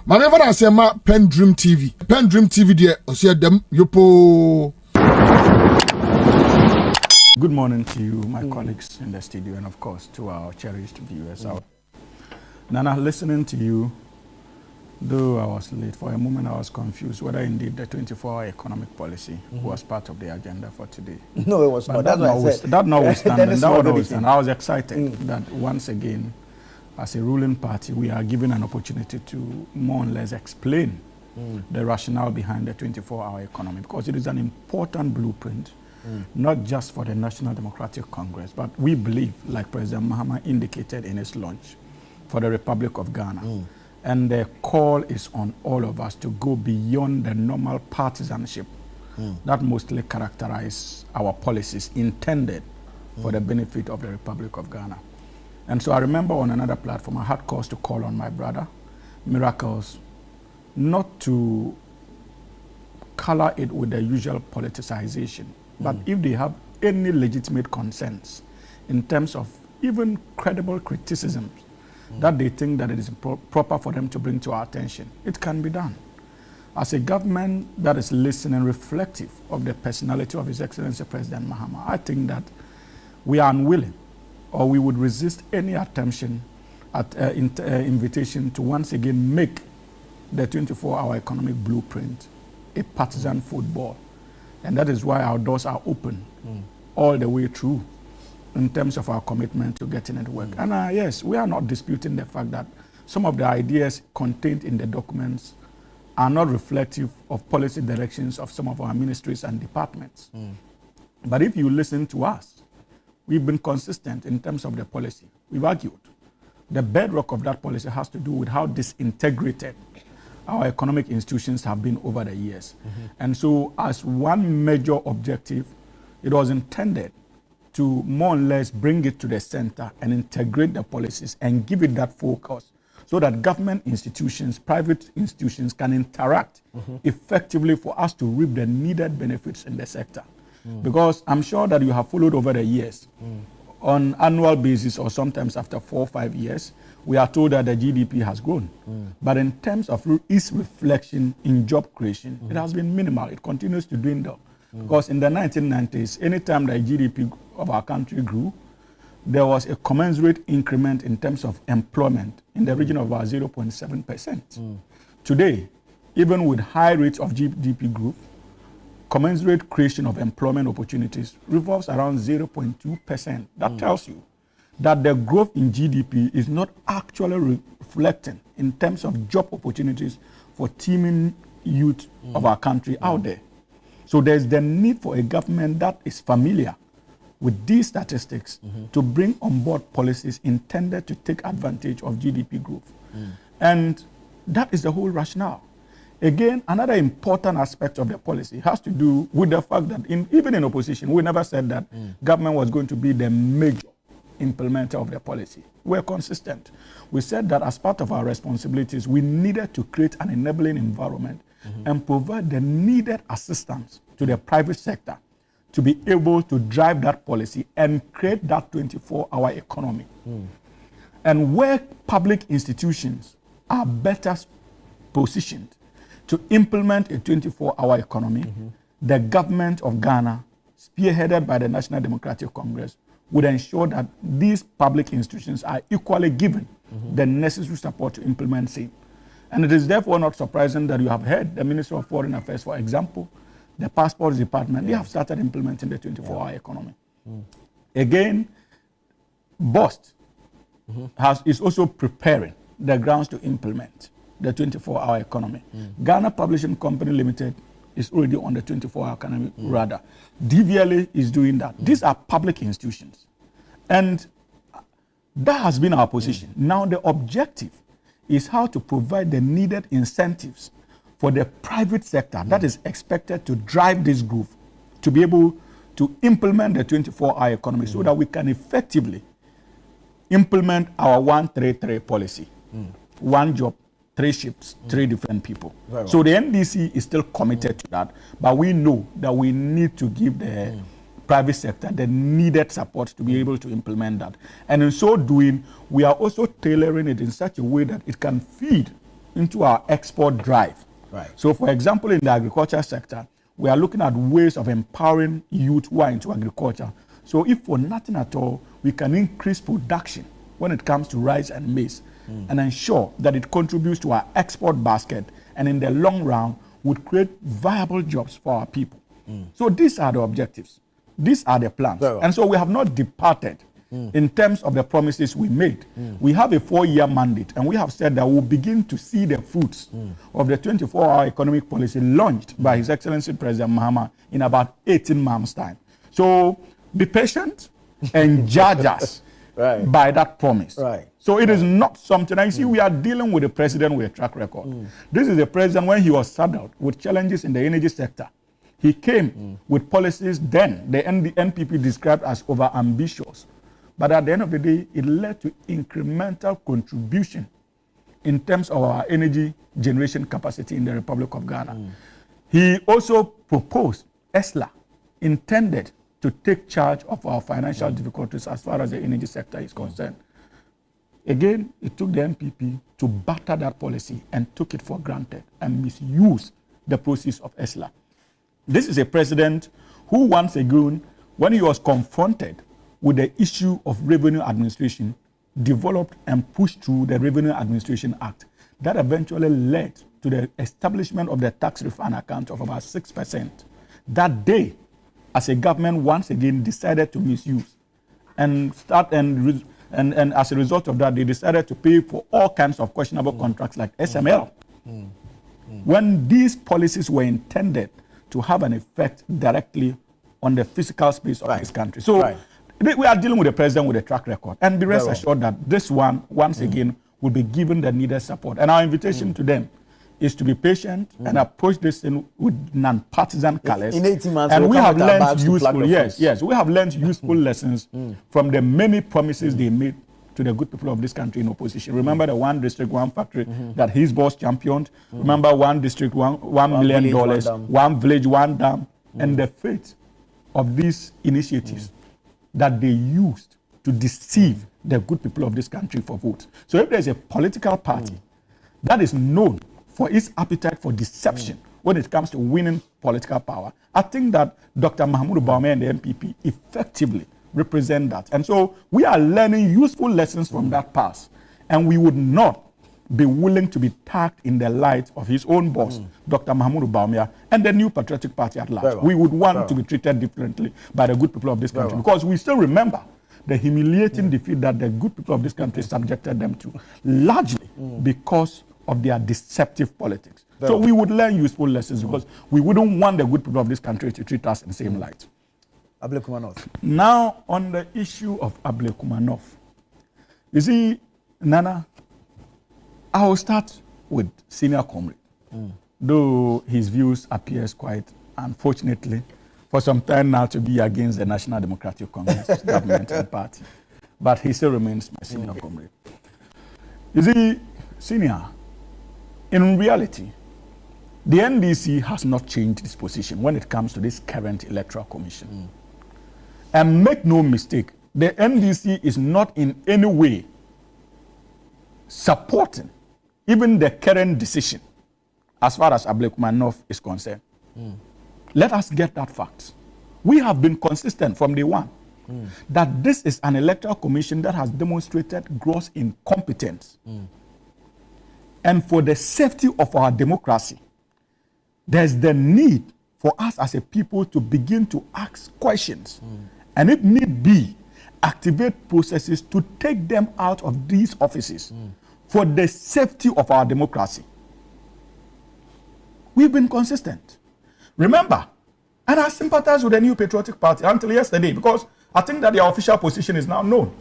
Maneva na sema PENDREAM TV. PENDREAM TV de osia dem yopo. Good morning to you, my colleagues in the studio, and of course to our cherished viewers out. Nana, listening to you, though I was late, for a moment I was confused whether indeed the 24-hour economic policy was part of the agenda for today. No, it was not. That notwithstanding, I was excited that once again, as a ruling party, we are given an opportunity to more or less explain the rationale behind the 24-hour economy, because it is an important blueprint, not just for the National Democratic Congress, but we believe, like President Mahama indicated in his launch, for the Republic of Ghana. And the call is on all of us to go beyond the normal partisanship that mostly characterize our policies intended for the benefit of the Republic of Ghana. And so I remember on another platform, I had cause to call on my brother, Miracles, not to color it with the usual politicization, but if they have any legitimate concerns in terms of even credible criticisms that they think that it is proper for them to bring to our attention, it can be done. As a government that is listening, reflective of the personality of His Excellency President Mahama, I think that we are unwilling, or we would resist any attention at invitation to once again make the 24-hour economic blueprint a partisan football. And that is why our doors are open all the way through in terms of our commitment to getting it work. And yes, we are not disputing the fact that some of the ideas contained in the documents are not reflective of policy directions of some of our ministries and departments. But if you listen to us, we've been consistent in terms of the policy. We've argued. The bedrock of that policy has to do with how disintegrated our economic institutions have been over the years. And so as one major objective, it was intended to more or less bring it to the center and integrate the policies and give it that focus so that government institutions, private institutions can interact effectively for us to reap the needed benefits in the sector. Because I'm sure that you have followed over the years, on annual basis or sometimes after 4 or 5 years, we are told that the GDP has grown. But in terms of its reflection in job creation, it has been minimal. It continues to dwindle. Because in the 1990s, anytime the GDP of our country grew, there was a commensurate increment in terms of employment in the region of about 0.7%. Today, even with high rates of GDP growth, commensurate creation of employment opportunities revolves around 0.2%. That tells you that the growth in GDP is not actually reflecting in terms of job opportunities for teeming youth of our country out there. So there's the need for a government that is familiar with these statistics to bring on board policies intended to take advantage of GDP growth. And that is the whole rationale. Again, another important aspect of the policy has to do with the fact that even in opposition, we never said that government was going to be the major implementer of the policy. We're consistent. We said that as part of our responsibilities, we needed to create an enabling environment and provide the needed assistance to the private sector to be able to drive that policy and create that 24-hour economy. And where public institutions are better positioned to implement a 24-hour economy, the government of Ghana, spearheaded by the National Democratic Congress, would ensure that these public institutions are equally given the necessary support to implement same. And it is therefore not surprising that you have heard the Ministry of Foreign Affairs, for example, the Passports Department, they have started implementing the 24-hour economy. Again, BOST is also preparing the grounds to implement the 24-hour economy. Ghana Publishing Company Limited is already on the 24-hour economy radar. DVLA is doing that. These are public institutions. And that has been our position. Now the objective is how to provide the needed incentives for the private sector that is expected to drive this growth to be able to implement the 24-hour economy so that we can effectively implement our 133 policy. One job, 3 shifts, 3 different people. So the NDC is still committed to that, but we know that we need to give the private sector the needed support to be able to implement that. And in so doing, we are also tailoring it in such a way that it can feed into our export drive. Right. So, for example, in the agriculture sector, we are looking at ways of empowering youth who are into agriculture. So, if for nothing at all, we can increase production when it comes to rice and maize and ensure that it contributes to our export basket, and in the long run would create viable jobs for our people. So these are the objectives. These are the plans. And so we have not departed in terms of the promises we made. We have a 4-year mandate, and we have said that we'll begin to see the fruits of the 24-hour economic policy launched by His Excellency President Mahama in about 18 months' time. So be patient and judge us by that promise. So it is not something, I see we are dealing with a president with a track record. This is a president when he was saddled with challenges in the energy sector. He came with policies then the NPP described as over-ambitious. But at the end of the day, it led to incremental contribution in terms of our energy generation capacity in the Republic of Ghana. He also proposed ESLA, intended to take charge of our financial difficulties as far as the energy sector is concerned. Again, it took the NPP to batter that policy and took it for granted and misused the process of ESLA. This is a president who once again, when he was confronted with the issue of revenue administration, developed and pushed through the Revenue Administration Act. That eventually led to the establishment of the tax refund account of about 6%. That day, as a government once again decided to misuse and as a result of that, they decided to pay for all kinds of questionable contracts like SML. When these policies were intended to have an effect directly on the physical space of this country. So we are dealing with a president with a track record, and be rest assured that this one, once again, will be given the needed support. And our invitation to them is to be patient and approach this thing with non-partisan colors. In 18 months, and we have learned useful, we have learned useful lessons from the many promises they made to the good people of this country in opposition. Remember the one district, one factory that his boss championed. Remember one district, $1 million, one village, one dam, and the fate of these initiatives that they used to deceive the good people of this country for votes. So if there's a political party that is known for its appetite for deception when it comes to winning political power, I think that Dr. Mahmoud Bawumia and the NPP effectively represent that. And so we are learning useful lessons from that past, and we would not be willing to be tagged in the light of his own boss, Dr. Mahmoud Bawumia, and the new Patriotic Party at large. We would want to be treated differently by the good people of this country, because we still remember the humiliating defeat that the good people of this country subjected them to, largely because of their deceptive politics. So we would learn useful lessons, because we wouldn't want the good people of this country to treat us in the same light. Ablekuma North. Now, on the issue of Ablekuma North, you see, Nana, I will start with Senior Comrade, though his views appears quite, unfortunately, for some time now to be against the National Democratic Congress government and party. But he still remains my Senior Comrade. You see, Senior, in reality, the NDC has not changed its position when it comes to this current Electoral Commission. And make no mistake, the NDC is not in any way supporting even the current decision as far as Ablekuma North is concerned. Let us get that fact. We have been consistent from day one that this is an Electoral Commission that has demonstrated gross incompetence. And for the safety of our democracy, there's the need for us as a people to begin to ask questions. And if need be, activate processes to take them out of these offices for the safety of our democracy. We've been consistent. Remember, and I sympathize with the new Patriotic Party until yesterday, because I think that their official position is now known.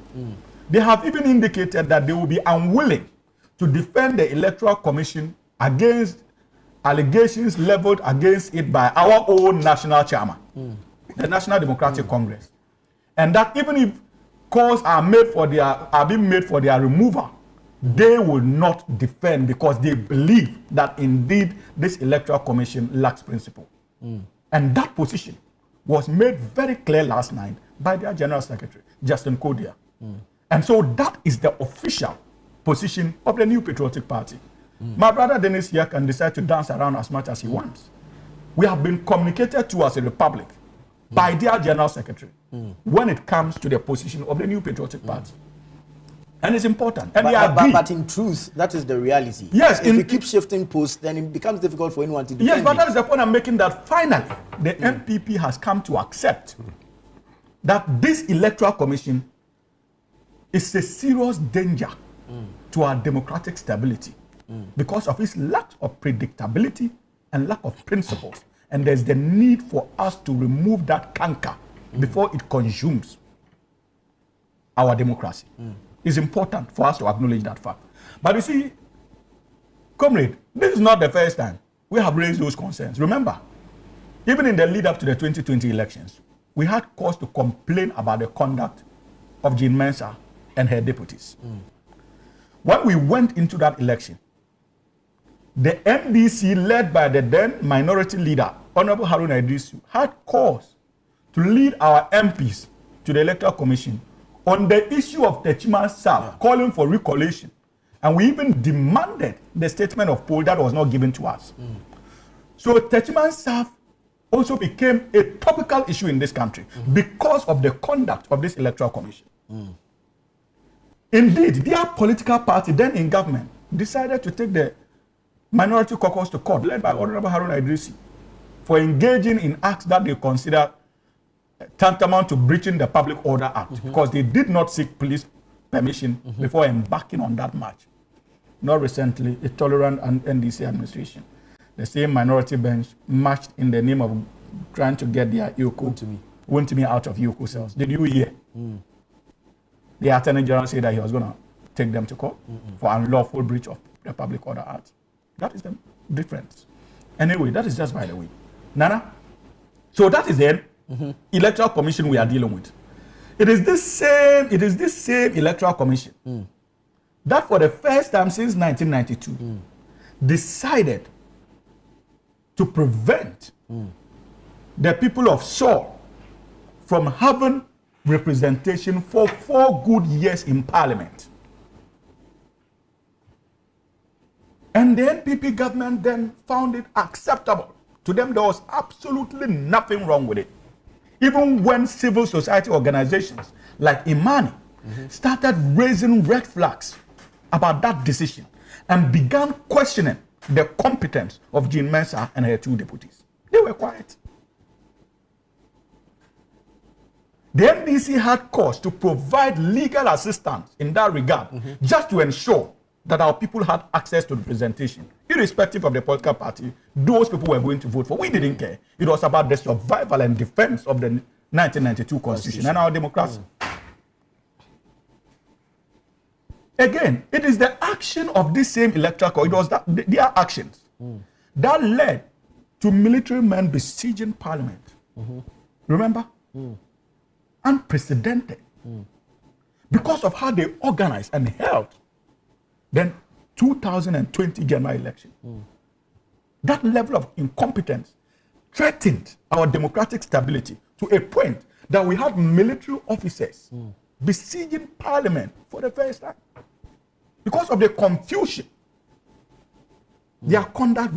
They have even indicated that they will be unwilling to defend the Electoral Commission against allegations leveled against it by our own national chairman, the National Democratic Congress. And that even if calls are being made for their removal, they will not defend, because they believe that indeed this Electoral Commission lacks principle. And that position was made very clear last night by their General Secretary, Justin Kodia. And so that is the official position of the new Patriotic Party. My brother Dennis here can decide to dance around as much as he wants. We have been communicated to as a republic by their general secretary when it comes to the position of the New Patriotic Party. And it's important. And but in truth, that is the reality. Yes. If you keep shifting posts, then it becomes difficult for anyone to defend. Yes, but that is the point I'm making, that finally the NPP has come to accept that this Electoral Commission is a serious danger to our democratic stability because of its lack of predictability and lack of principles. And there's the need for us to remove that canker before it consumes our democracy. It's important for us to acknowledge that fact. But you see, comrade, this is not the first time we have raised those concerns. Remember, even in the lead up to the 2020 elections, we had cause to complain about the conduct of Jean Mensa and her deputies. When we went into that election, the NDC, led by the then minority leader, Honorable Haruna Idrisu, had cause to lead our MPs to the Electoral Commission on the issue of Techiman Saf, calling for recollation. And we even demanded the statement of poll that was not given to us. So Techiman Saf also became a topical issue in this country because of the conduct of this Electoral Commission. Indeed, their political party, then in government, decided to take the minority caucus to court, led by Honorable Haruna Idrisi, for engaging in acts that they consider tantamount to breaching the Public Order Act, because they did not seek police permission before embarking on that march. Not recently, a tolerant and NDC administration, the same minority bench marched in the name of trying to get their Wontimi out of Yoko cells. Did you hear? The Attorney General said that he was going to take them to court for unlawful breach of the Public Order Act. That is the difference. Anyway, that is just by the way. Nana, so that is the Electoral Commission we are dealing with. It is this same Electoral Commission that for the first time since 1992 decided to prevent the people of Seoul from having representation for 4 good years in Parliament. And the NPP government then found it acceptable. To them, there was absolutely nothing wrong with it. Even when civil society organizations like Imani started raising red flags about that decision and began questioning the competence of Jean Mensa and her 2 deputies, they were quiet. The NDC had cause to provide legal assistance in that regard, just to ensure that our people had access to representation. Irrespective of the political party, those people were going to vote for. We didn't care. It was about the survival and defense of the 1992 Constitution and our democracy. Again, it is the action of this same electoral code, it was their actions that led to military men besieging Parliament. Remember? Unprecedented. Because of how they organized and held then 2020 general election. That level of incompetence threatened our democratic stability to a point that we had military officers besieging Parliament for the first time. Because of the confusion their conduct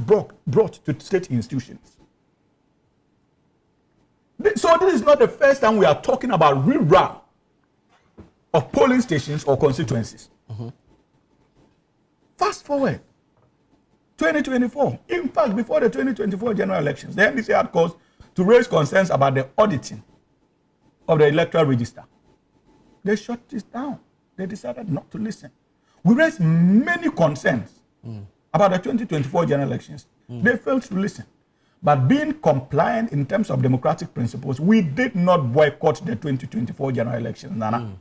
brought to state institutions. So this is not the first time we are talking about rerun of polling stations or constituencies. Fast forward, 2024. In fact, before the 2024 general elections, the NDC had cause to raise concerns about the auditing of the electoral register. They shut this down. They decided not to listen. We raised many concerns about the 2024 general elections. They failed to listen. But being compliant in terms of democratic principles, we did not boycott the 2024 general elections, Nana.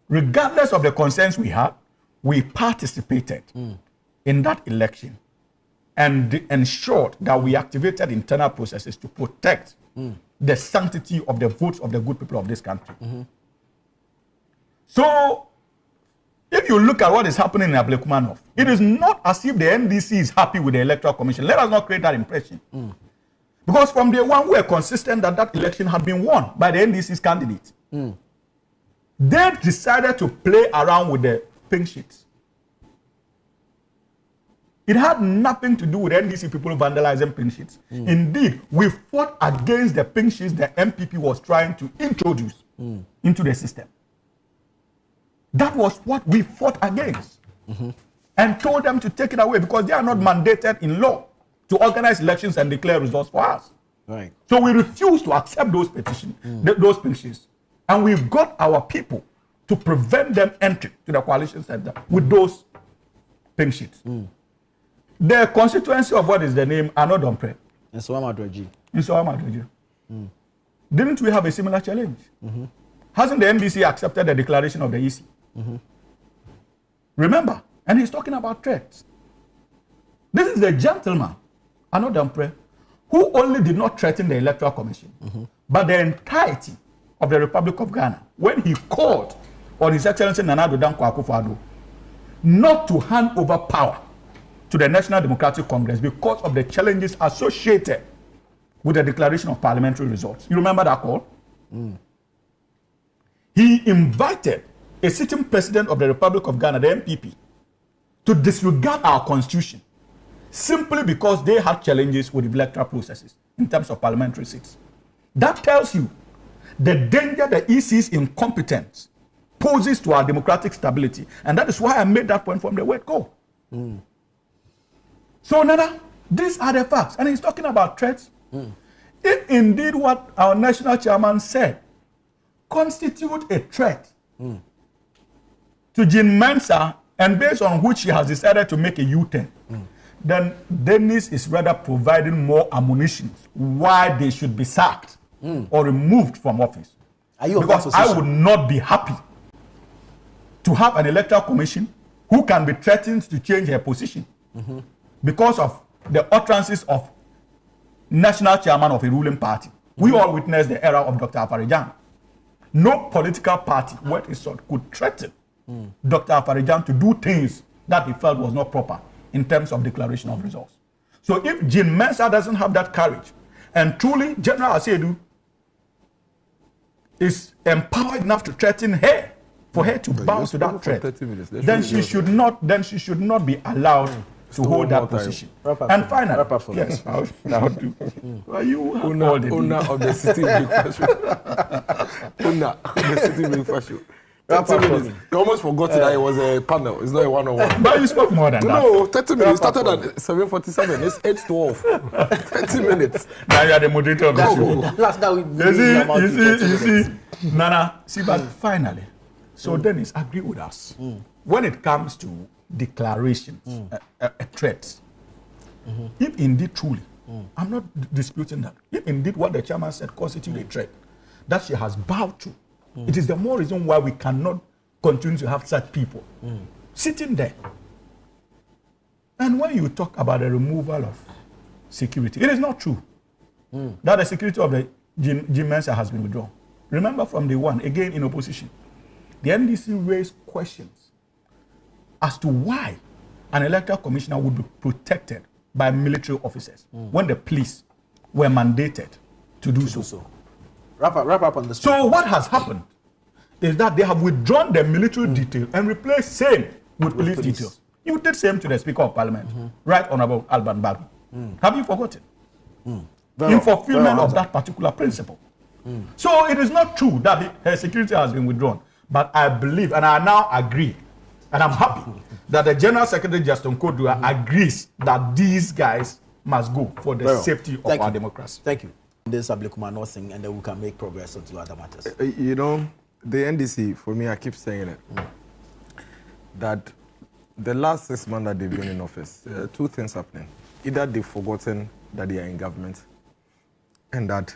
Regardless of the concerns we had, we participated in that election and ensured that we activated internal processes to protect the sanctity of the votes of the good people of this country. So, if you look at what is happening in Ablekuma North, it is not as if the NDC is happy with the Electoral Commission. Let us not create that impression. Because from day one, we were consistent that that election had been won by the NDC's candidate. They decided to play around with the pink sheets. It had nothing to do with NDC people vandalizing pink sheets. Indeed, we fought against the pink sheets the NPP was trying to introduce into the system. That was what we fought against. And told them to take it away because they are not mandated in law to organize elections and declare results for us. Right. So we refused to accept those petitions, those pink sheets. And we've got our people to prevent them entry to the coalition center with those pink sheets. The constituency of what is the name Aboagyi. And so Aboagyi. In Aboagyi. Didn't we have a similar challenge? Hasn't the NDC accepted the declaration of the EC? Remember, and he's talking about threats. This is the gentleman, Aboagyi, who only did not threaten the Electoral Commission, but the entirety of the Republic of Ghana when he called on His Excellency Nana Addo Dankwa Akufo-Addo not to hand over power to the National Democratic Congress because of the challenges associated with the declaration of parliamentary results. You remember that call? He invited a sitting president of the Republic of Ghana, the NPP, to disregard our constitution simply because they had challenges with electoral processes in terms of parliamentary seats. That tells you the danger the EC's incompetence poses to our democratic stability. And that is why I made that point from the word go. So, Nana, these are the facts. And he's talking about threats. If indeed what our national chairman said constitute a threat to Jean Mensa, and based on which he has decided to make a U-turn, then Dennis is rather providing more ammunition why they should be sacked or removed from office. Are you because I would not be happy to have an electoral commission who can be threatened to change her position because of the utterances of national chairman of a ruling party. We all witnessed the era of Dr. Afarijan. No political party worth his salt could threaten Dr. Afarijan to do things that he felt was not proper in terms of declaration of results. So if Jean Mensa doesn't have that courage, and truly General Asedu is empowered enough to threaten her, for her to bow to that threat, then she should not be allowed to hold that position. And finally, yes, I'll do. Are you owner of the city breakfast show? Owner of the city breakfast show. 30 minutes. You almost forgot that it was a panel. It's not a one-on-one. But you spoke more than that. No, 30 minutes. You started at 7:47. It's 8:12. 30 minutes. Now you are the moderator of the show. Last now You see, Nana, see, but finally, so Dennis, agree with us. When it comes to declarations, a threat, if indeed truly, I'm not disputing that, if indeed what the chairman said constitutes a threat that she has bowed to, it is the more reason why we cannot continue to have such people sitting there. And when you talk about the removal of security, it is not true that the security of the Jean Mensa has been withdrawn. Remember from day one, again in opposition, the NDC raised questions as to why an electoral commissioner would be protected by military officers when the police were mandated to do so. Wrap up on this. So what has happened is that they have withdrawn the military detail and replaced same with police details. You did same to the Speaker of Parliament, Right Honorable Alban Bagui. Have you forgotten? In fulfillment of that particular principle. So it is not true that her security has been withdrawn, but I believe, and I now agree, and I'm happy that the General Secretary Justin Kodua agrees that these guys must go for the safety of our democracy. Thank you. This Ablekuma nothing, and then we can make progress onto other matters. You know, the NDC, for me, I keep saying it, that the last 6 months that they've been in office, two things happening. Either they've forgotten that they are in government and that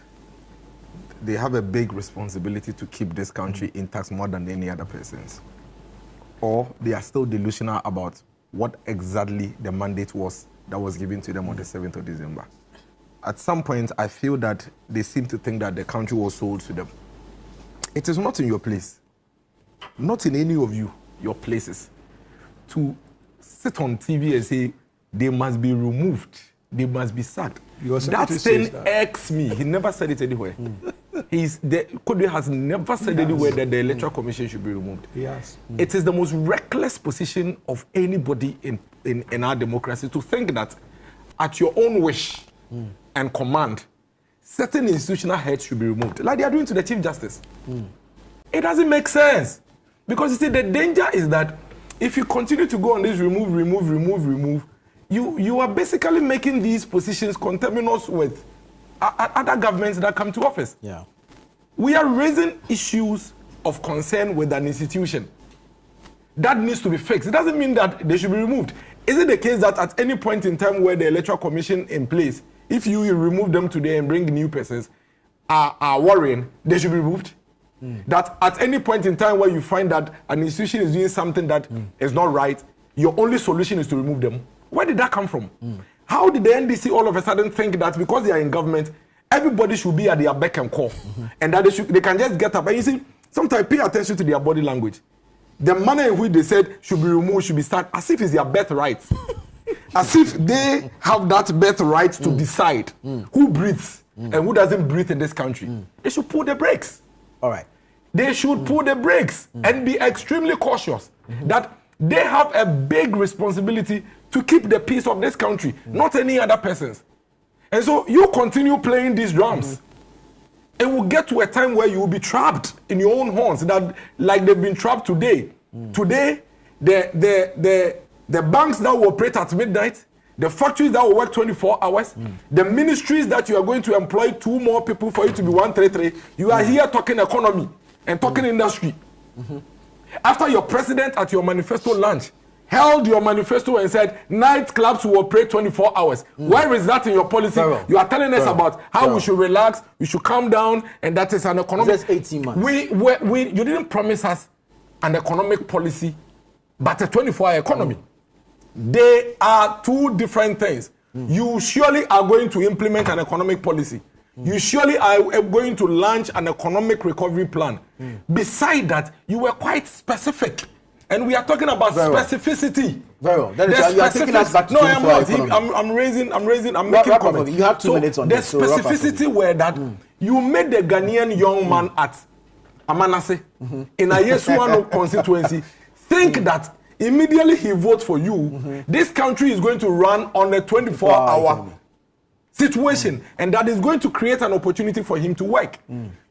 they have a big responsibility to keep this country intact more than any other persons, or they are still delusional about what exactly the mandate was that was given to them on the 7th of December. At some point, I feel that they seem to think that the country was sold to them. It is not in your place, not in any of your places, to sit on TV and say they must be removed, they must be sacked. That thing irks me. He never said it anywhere. Kodwe has never said anywhere that the Electoral Commission should be removed. Yes. It is the most reckless position of anybody in in our democracy to think that at your own wish and command, certain institutional heads should be removed, like they are doing to the Chief Justice. It doesn't make sense. Because you see, the danger is that if you continue to go on this remove, you are basically making these positions conterminous with other governments that come to office. Yeah. We are raising issues of concern with an institution that needs to be fixed. It doesn't mean that they should be removed. Is it the case that at any point in time where the Electoral Commission in place, if you remove them today and bring new persons, are worrying, they should be removed? That at any point in time where you find that an institution is doing something that is not right, your only solution is to remove them? Where did that come from? How did the NDC all of a sudden think that because they are in government, everybody should be at their beck and call, and that they can just get up? And you see, sometimes pay attention to their body language. The manner in which they said should be removed, should be started, as if it's their birthright. As if they have that birthright to decide who breathes and who doesn't breathe in this country. They should pull the brakes. All right. They should pull the brakes and be extremely cautious that they have a big responsibility to keep the peace of this country, not any other persons. And so you continue playing these drums. It will get to a time where you will be trapped in your own horns, that like they've been trapped today. Today, the banks that will operate at midnight, the factories that will work 24 hours, the ministries that you are going to employ 2 more people for you to be 133, you are here talking economy and talking industry. After your president at your manifesto launch held your manifesto and said nightclubs will operate 24 hours. Where is that in your policy? You are telling us about how we should relax, we should calm down, and that is an economic... Just 18 months. You didn't promise us an economic policy, but a 24-hour economy. They are 2 different things. You surely are going to implement an economic policy. You surely are going to launch an economic recovery plan. Beside that, you were quite specific. And we are talking about specificity. Very well. That is, you are taking us back to no, I am not. I'm making comments. You have 2 minutes on this. The specificity were that you made the Ghanaian young man at Amanase in a Yesuano constituency think that immediately he votes for you, this country is going to run on a 24-hour situation, and that is going to create an opportunity for him to work.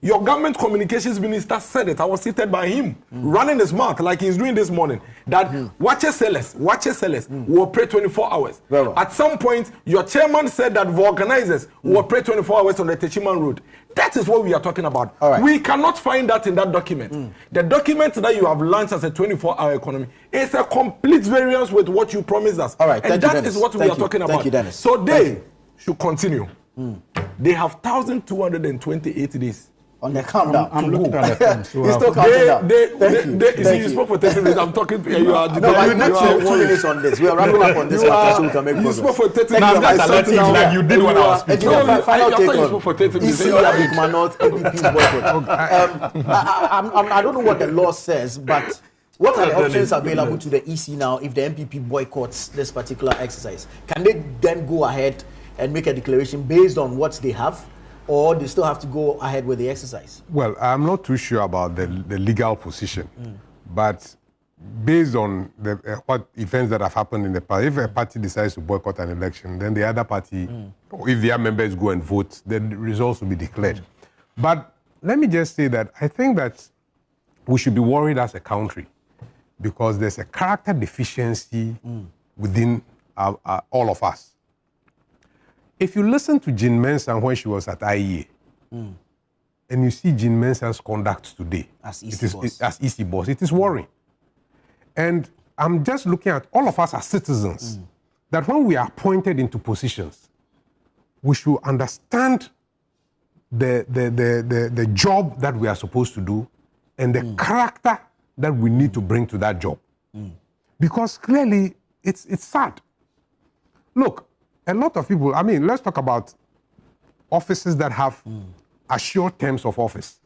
Your government communications minister said it. I was seated by him, running his mouth like he's doing this morning, that watches sellers will operate 24 hours. At some point, your chairman said that vulcanizers will operate 24 hours on the Techiman Road. That is what we are talking about. We cannot find that in that document. The document that you have launched as a 24-hour economy is a complete variance with what you promised us. And that is what we are talking about. So they should continue. They have 1,228 days. On the countdown. I'm looking at the time. So He's still counting down. You spoke for 30 minutes. I'm talking to you. You are not 2 minutes on this. We are wrapping up on this matter so we can make progress. You spoke for 30 minutes. Like you did when I was speaking. Final take you spoke for 30 on minutes. Ablekuma not NPP's boycott. I don't know what the law says, but what are the options available to the EC now if the NPP boycotts this particular exercise? Can they then go ahead and make a declaration based on what they have, or they still have to go ahead with the exercise? Well, I'm not too sure about the legal position, but based on what events that have happened in the past, if a party decides to boycott an election, then the other party, or if their members go and vote, then the results will be declared. But let me just say that I think that we should be worried as a country because there's a character deficiency within all of us. If you listen to Jean Mensah when she was at IEA, and you see Jean Mensah's conduct today, as EC boss, it is worrying. And I'm just looking at all of us as citizens, that when we are appointed into positions, we should understand the job that we are supposed to do and the character that we need to bring to that job. Because clearly, it's sad. Look, a lot of people, I mean, let's talk about offices that have assured terms of office.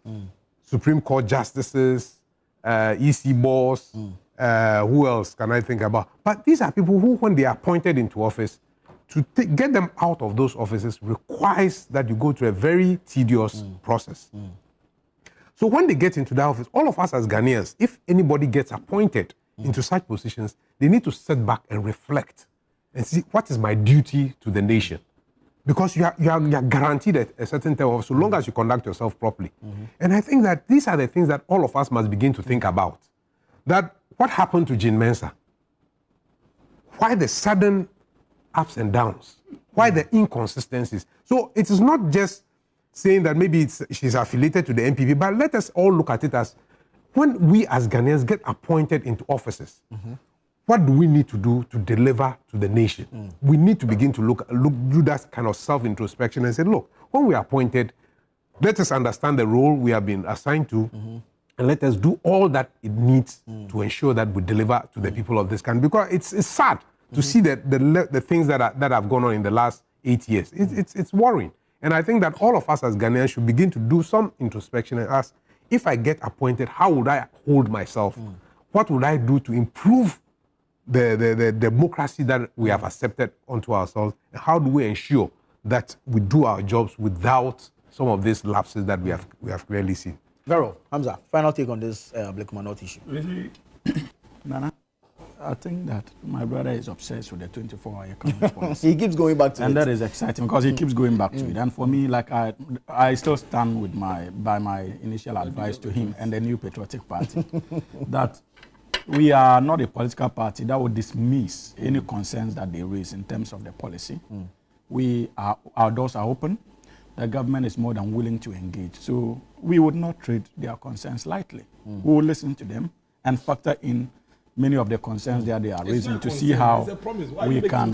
Supreme Court justices, EC boss, who else can I think about? But these are people who, when they are appointed into office, to get them out of those offices requires that you go through a very tedious process. So when they get into that office, all of us as Ghanaians, if anybody gets appointed into such positions, they need to sit back and reflect and see what is my duty to the nation. Because you are guaranteed a certain term of so long as you conduct yourself properly. And I think that these are the things that all of us must begin to think about. That what happened to Jean Mensah? Why the sudden ups and downs? Why the inconsistencies? So it is not just saying that maybe she's affiliated to the NPP, but let us all look at it as when we as Ghanaians get appointed into offices, what do we need to do to deliver to the nation? We need to begin to do that kind of self-introspection and say, look, when we are appointed, let us understand the role we have been assigned to, and let us do all that it needs to ensure that we deliver to the people of this country. Because it's sad to see the things that have gone on in the last 8 years. It's worrying. And I think that all of us as Ghanaians should begin to do some introspection and ask, if I get appointed, how would I hold myself? What would I do to improve the democracy that we have accepted onto ourselves? And how do we ensure that we do our jobs without some of these lapses that we have clearly seen? Vero, Hamza, final take on this Ablekuma North issue. Really, Nana, I think that my brother is obsessed with the 24-hour economic policy. He keeps going back to it. And that is exciting because he keeps going back to it. And for me, like I still stand with by my initial advice to him and the New Patriotic Party that we are not a political party that would dismiss any concerns that they raise in terms of the policy. Our doors are open. The government is more than willing to engage. So we would not treat their concerns lightly. We will listen to them and factor in many of the concerns that they are raising to see how we can.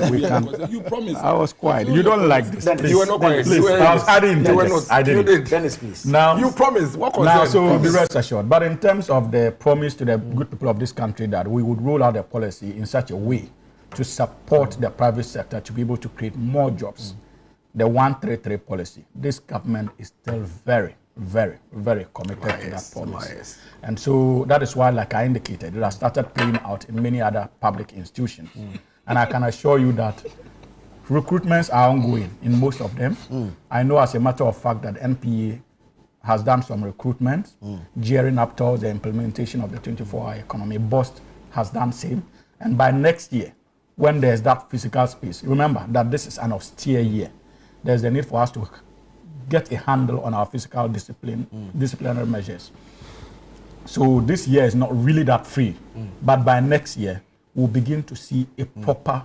You promised. I was quiet. You don't like this. You were not quiet. I was adding this. I did. Dennis, please. Now, you promised. What concern? now, so be rest assured. But in terms of the promise to the good people of this country that we would roll out a policy in such a way to support the private sector to be able to create more jobs, the 133 policy, this government is still very, very, very committed to that policy. And so that is why, like I indicated, it has started playing out in many other public institutions. And I can assure you that recruitments are ongoing in most of them. I know as a matter of fact that NPA has done some recruitment, gearing up towards the implementation of the 24-hour economy. BOST has done same. And by next year, when there's that physical space, remember that this is an austere year. There's the need for us to get a handle on our physical disciplinary measures. So this year is not really that free, but by next year, we'll begin to see a proper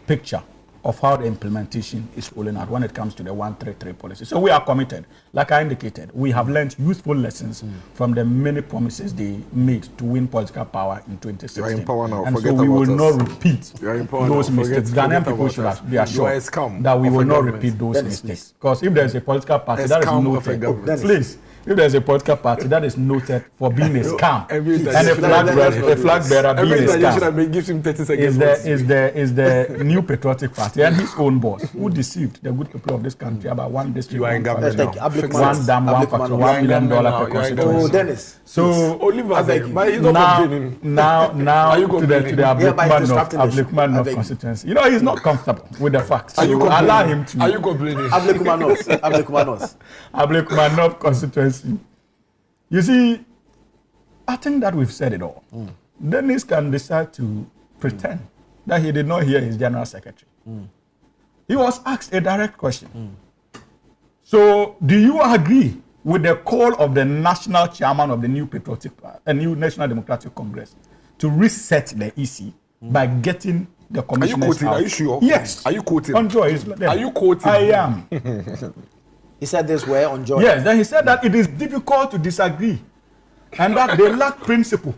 picture of how the implementation is rolling out when it comes to the 133 policy. So we are committed. Like I indicated, we have learned useful lessons from the many promises they made to win political power in 2016. You are in power now. And Forget so we will about not repeat those mistakes. Ghanaian people should be assured that we will not repeat those mistakes. Because if there's a political party that is noted, please, if there's a political party that is noted for being a scam, and a flag bearer being a scam, gives him 30 seconds. Is the New Patriotic Party and his own boss who deceived the good people of this country about one district, you are in government now. One dam, one factor, $1 million per constituency. Oh, Dennis. So now to the Ablekuma North constituency. You know, he's not comfortable with the facts. So allow him to. Are you complaining? Ablekuma North constituency. You see, I think that we've said it all. Dennis can decide to pretend that he did not hear his general secretary. He was asked a direct question. So, do you agree with the call of the national chairman of the New National Democratic Congress to reset the EC by getting the commissioners out? Are you sure? Yes. Are you quoting? On Joy. Are you quoting? I am. He said this way on Joy. Yes, then he said that it is difficult to disagree and that they lack principle.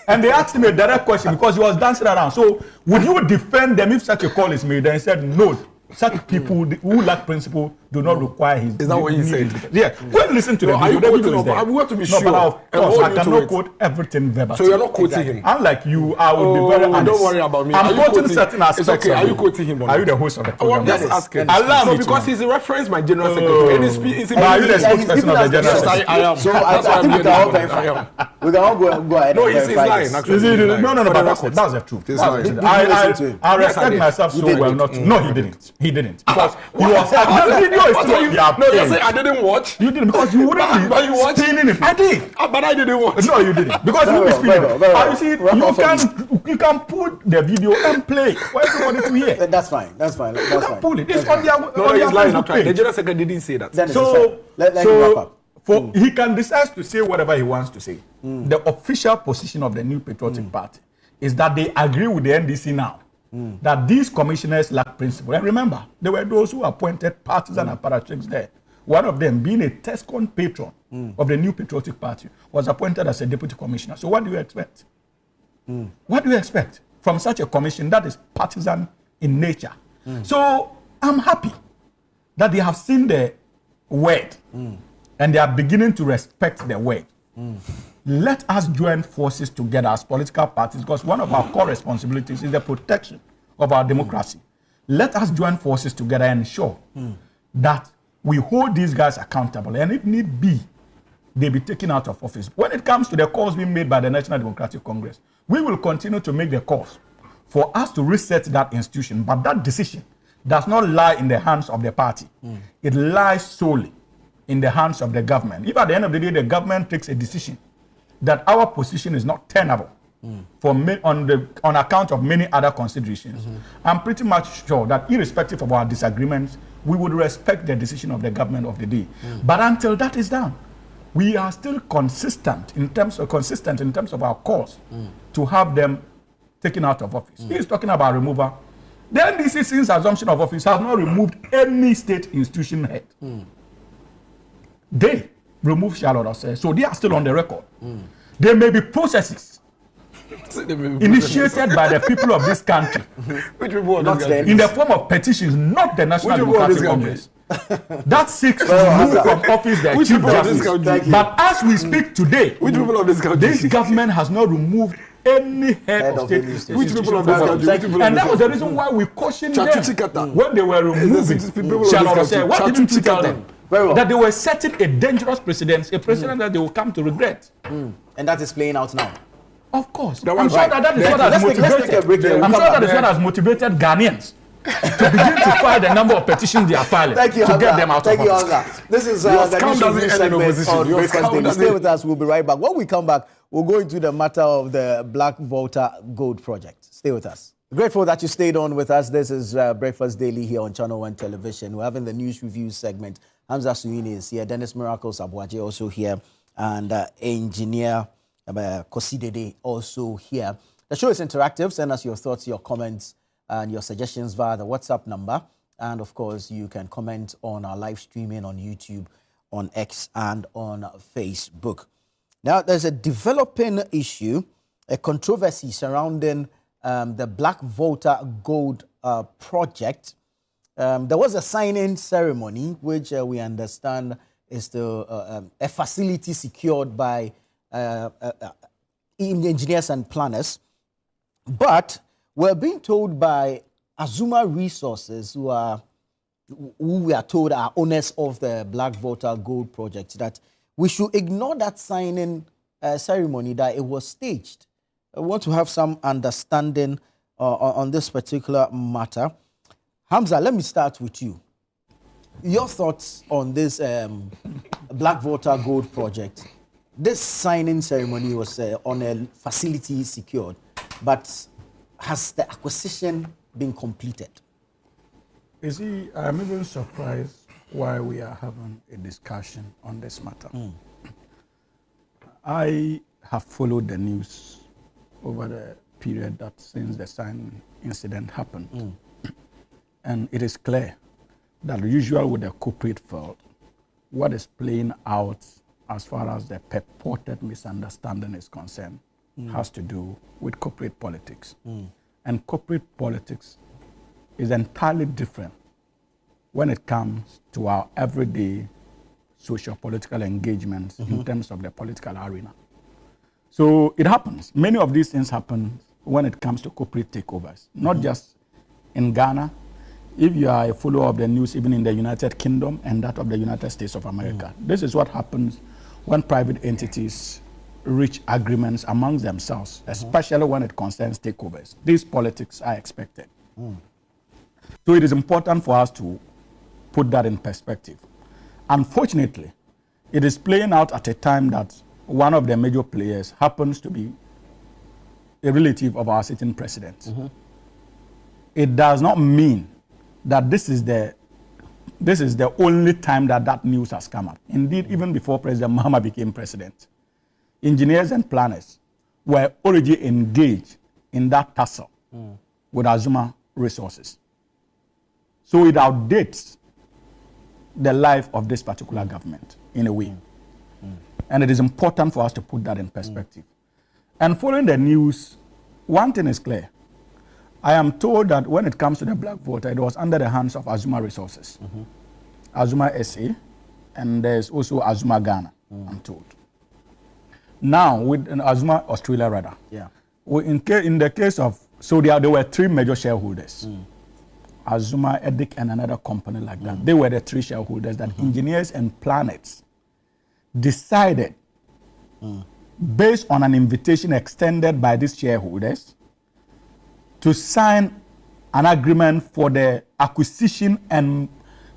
And they asked him a direct question because he was dancing around. So, would you defend them if such a call is made? Then he said, no. Such people who lack principle do not require his... Is that what he said? Yeah. Go and listen to them. Are you quoting? I want to be sure. But of course, I cannot quote everything verbatim. So you're not quoting him? Unlike you, I will be very honest. Don't worry about me. I'm quoting certain aspects. It's okay. Are you quoting him? Are you the host of the program? I'm just asking. Allow me because he's referencing my general secretary. Are you the spokesperson of the general secretary? I am. So I think we can all verify. We can all go ahead. No, and he's verify lying. this. Actually, No, but that's the truth. I respect myself so well not to. No, he didn't. He didn't. Because he was. The video is still. No, you say I didn't watch. You didn't because you wouldn't But be you watched? spinning it. I did. But I didn't watch. No, you didn't. Because you be spinning it. You see, you can put the video and play for everybody to hear. That's fine. That's fine. That's You fine. can pull it. It's on their No, he's lying. Facebook The page. General Secretary didn't say that. Then it's fine. Let him wrap up. He can decide to say whatever he wants to say. The official position of the New Patriotic Party is that they agree with the NDC now that these commissioners lack principle. And remember, there were those who appointed partisan apparatchiks there. One of them, being a Tescon patron of the New Patriotic Party, was appointed as a deputy commissioner. So what do you expect? What do you expect from such a commission that is partisan in nature? So I'm happy that they have seen the word and they are beginning to respect the word. Let us join forces together as political parties, because one of our core responsibilities is the protection of our democracy. Let us join forces together and ensure that we hold these guys accountable, and if need be, they be taken out of office. When it comes to the calls being made by the National Democratic Congress, we will continue to make the calls for us to reset that institution, but that decision does not lie in the hands of the party. It lies solely in the hands of the government. If at the end of the day, the government takes a decision that our position is not tenable on account of many other considerations, I'm pretty much sure that irrespective of our disagreements, we would respect the decision of the government of the day. But until that is done, we are still consistent in terms of our cause to have them taken out of office. He is talking about removal. The NDC, since assumption of office, has not removed any state institution head. They removed Charlotte Osei, so they are still on the record. There may be processes initiated by the people of this country Which people are not in the form of petitions, not the National Democratic Congress. That seeks to remove from office the chief justice. But as we speak today, Which people of this country? this government has not removed any head of state institution. Which people of this country? And that was the reason why we cautioned them when they were removing Charlotte Osei. What didn't we tell them? That they were setting a dangerous precedent, a precedent that they will come to regret. And that is playing out now. Of course. I'm sure that is what has motivated. I'm sure that is what has motivated Ghanaians to begin to file the number of petitions they are filing to get them out of office. This is the news segment on Breakfast Daily. Stay with us. We'll be right back. When we come back, we'll go into the matter of the Black Volta Gold Project. Stay with us. Grateful that you stayed on with us. This is Breakfast Daily here on Channel 1 Television. We're having the news review segment. Hamza is here. Dennis Miracles Aboagyi also here. And engineer Kosidede also here. The show is interactive. Send us your thoughts, your comments, and your suggestions via the WhatsApp number. And of course, you can comment on our live streaming on YouTube, on X, and on Facebook. Now, there's a developing issue, a controversy surrounding the Black Volta Gold project. There was a signing ceremony, which we understand is a facility secured by engineers and planners. But we're being told by Azuma Resources, who we are told are owners of the Black Volta Gold project, that we should ignore that signing ceremony, that it was staged. I want to have some understanding on this particular matter. Hamza, let me start with you. Your thoughts on this Black Volta Gold project. This signing ceremony was on a facility secured, but has the acquisition been completed? You see, I'm even surprised why we are having a discussion on this matter. I have followed the news over the period that since the signing incident happened. And it is clear that usual with the corporate field, what is playing out as far as the purported misunderstanding is concerned has to do with corporate politics. And corporate politics is entirely different when it comes to our everyday socio-political engagements in terms of the political arena. So it happens. Many of these things happen when it comes to corporate takeovers, not just in Ghana. If you are a follower of the news, even in the United Kingdom and that of the United States of America, this is what happens when private entities reach agreements amongst themselves, especially when it concerns takeovers. These politics are expected. So it is important for us to put that in perspective. Unfortunately, it is playing out at a time that one of the major players happens to be a relative of our sitting president. It does not mean that this is the only time that news has come up. Indeed, even before President Mahama became president, engineers and planners were already engaged in that tussle with Azuma Resources. So it outdates the life of this particular government in a way. And it is important for us to put that in perspective. And following the news, one thing is clear. I am told that when it comes to the black voter, it was under the hands of Azuma Resources, Azuma SA, and there's also Azuma Ghana, I'm told. Now, with Azuma Australia, rather, in the case of, so there were three major shareholders, Azuma, Edic, and another company like that. They were the three shareholders that engineers and planners decided, based on an invitation extended by these shareholders, to sign an agreement for the acquisition and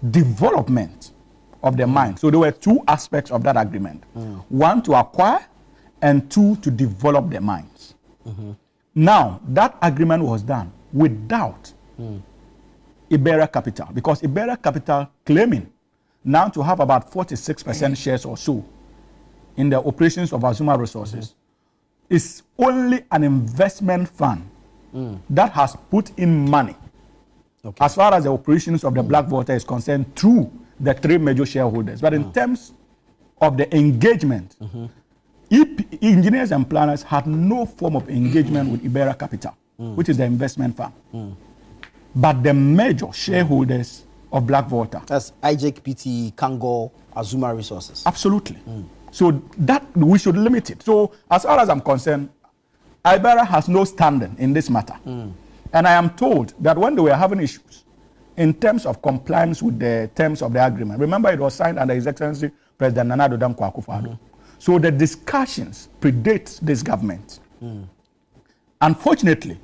development of the mine. So there were two aspects of that agreement. One, to acquire, and two, to develop the mines. Now, that agreement was done without Iberia Capital, because Iberia Capital claiming now to have about 46% shares or so in the operations of Azuma Resources is only an investment fund that has put in money as far as the operations of the black voter is concerned through the three major shareholders. But in terms of the engagement, engineers and planners had no form of engagement with Iberia Capital, which is the investment fund. But the major shareholders of black voter. That's IJPT, Kango, Azuma Resources. Absolutely. So that we should limit it. So as far as I'm concerned, Iberia has no standing in this matter. And I am told that when they were having issues in terms of compliance with the terms of the agreement, remember it was signed under His Excellency President Nana Addo Dankwa Akufo-Addo. So the discussions predate this government. Unfortunately,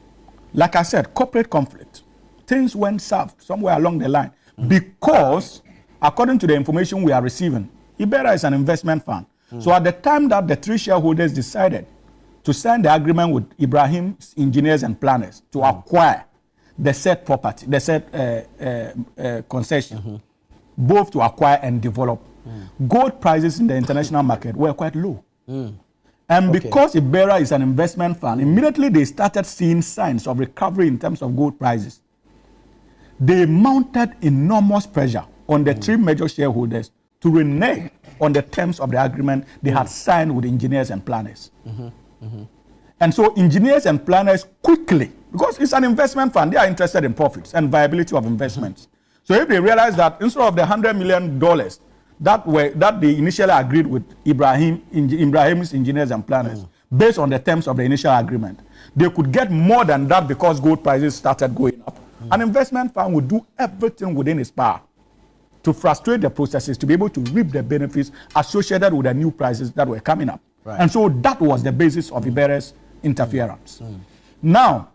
like I said, corporate conflict, things went south somewhere along the line because, according to the information we are receiving, Iberia is an investment fund. So at the time that the three shareholders decided to sign the agreement with Ibrahim's engineers and planners to acquire the said property, the said concession, both to acquire and develop, gold prices in the international market were quite low. And because Iberia is an investment fund, immediately they started seeing signs of recovery in terms of gold prices. They mounted enormous pressure on the three major shareholders to renege on the terms of the agreement they had signed with engineers and planners. And so engineers and planners quickly, because it's an investment fund, they are interested in profits and viability of investments. So if they realize that instead of the $100 million that they initially agreed with Ibrahim's engineers and planners, based on the terms of the initial agreement, they could get more than that because gold prices started going up. An investment fund would do everything within its power to frustrate the processes, to be able to reap the benefits associated with the new prices that were coming up. And so that was the basis of Iberia's interference. Now,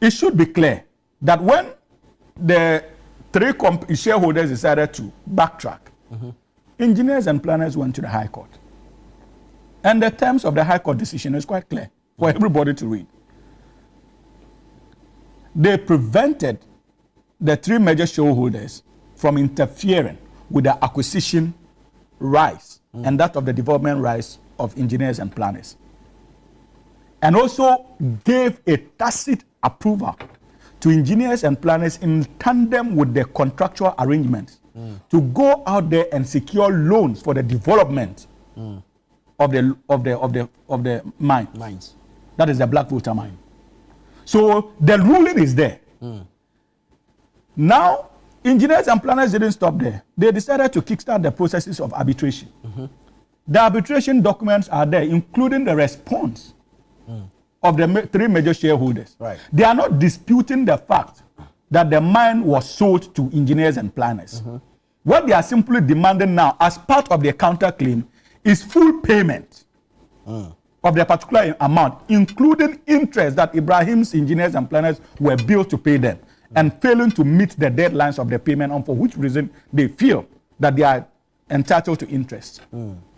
it should be clear that when the three shareholders decided to backtrack, engineers and planners went to the High Court. And the terms of the High Court decision is quite clear for everybody to read. They prevented the three major shareholders from interfering with the acquisition rights and that of the development rights of engineers and planners. And also gave a tacit approval to engineers and planners in tandem with the contractual arrangements to go out there and secure loans for the development of the mines. That is the Black Volta mine. So the ruling is there. Now, engineers and planners didn't stop there. They decided to kickstart the processes of arbitration. The arbitration documents are there, including the response of the three major shareholders. They are not disputing the fact that the mine was sold to engineers and planners. What they are simply demanding now, as part of their counterclaim, is full payment of the particular amount, including interest that Ibrahim's engineers and planners were billed to pay them, and failing to meet the deadlines of the payment, and for which reason they feel that they are entitled to interest.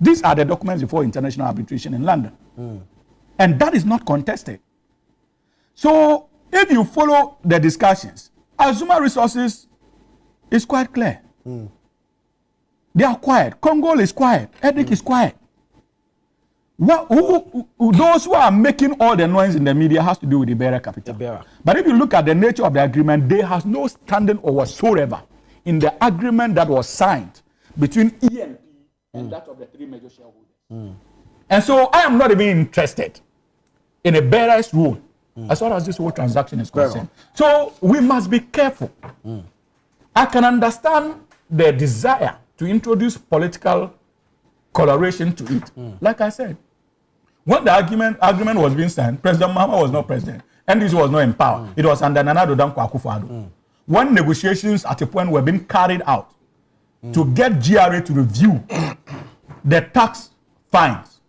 These are the documents before international arbitration in London. And that is not contested. So if you follow the discussions, Azuma Resources is quite clear. They are quiet. Congo is quiet. Edic is quiet. Those who are making all the noise in the media has to do with the bearer capital. But if you look at the nature of the agreement, there has no standing or whatsoever in the agreement that was signed between ENP and that of the three major shareholders. And so I am not even interested in a bearer's role as far as this whole transaction is concerned. So we must be careful. I can understand the desire to introduce political coloration to it. Like I said, when the agreement was being signed, President Mahama was not president, and this was not in power. It was under Nana Addo Dankwa Akufo-Addo. When negotiations at a point were being carried out to get GRA to review the tax fines